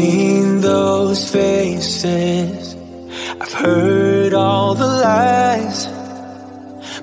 seen those faces, I've heard all the lies,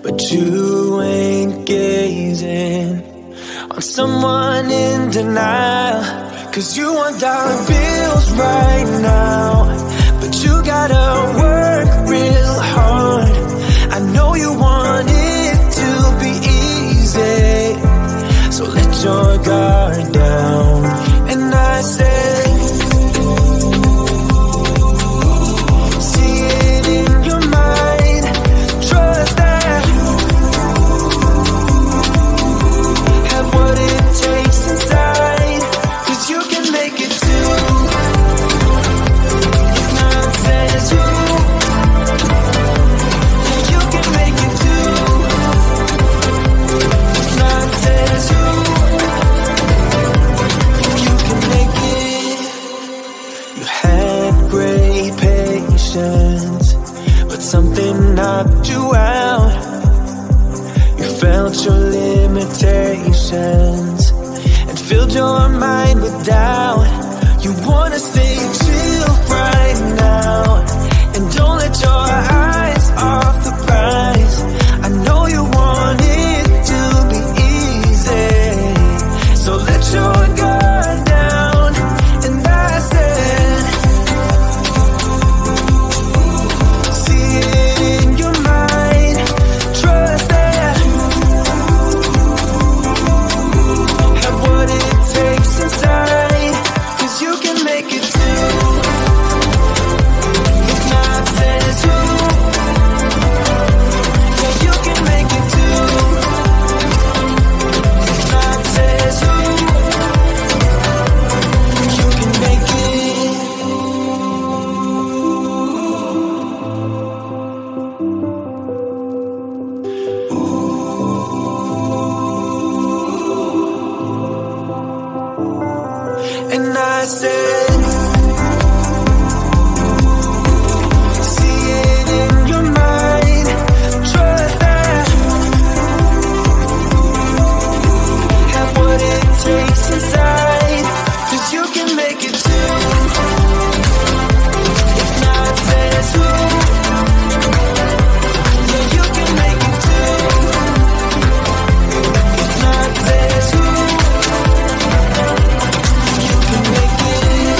but you ain't gazing on someone in denial. 'Cause you want dollar bills right now, but you gotta work real hard. I know you want it to be easy, so let your guard down. And I said, see it in your mind, trust that, have what it takes inside, 'cause you can make it too. If not says you, you can make it too. If not says you, you can make it. You had great patience, but something knocked you out. You felt your limitations and filled your mind with doubt. You wanna stay chill right now, and don't let your eyes off the prize. I know you want it to be easy, so let your guard down. And I said, see it in your mind, trust that, have what it takes inside, 'cause you can make it too. If not says you, yeah, you can make it too. If not says you, you can make it. And I said, see it in your mind, trust that, have what it takes inside, 'cause you can make it too. If not says who, yeah, you can make it too. If not says who, you can make it.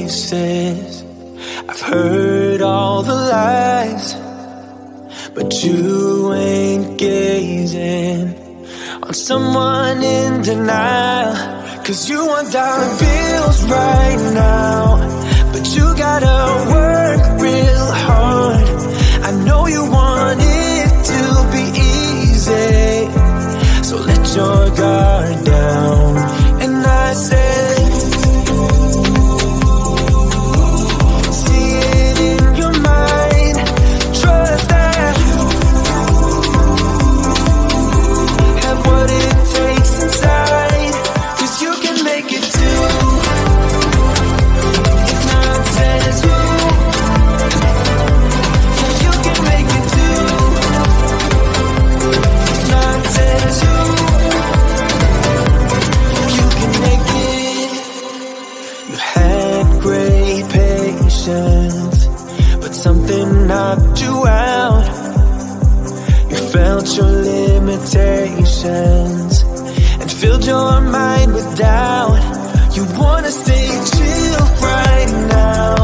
faces. I've heard all the lies, but you ain't gazing on someone in denial. 'Cause you want dollar bills right now, but you gotta work real hard. I know you want it to be easy, so let your guard down. And I said, see it in your mind, trust that have what it takes inside, 'cause you can make it too. If not says who, you can make it too. If not says who, you can make it. You had great patience, but something knocked you out. You felt your limitations and filled your mind with doubt. You wanna stay chill right now,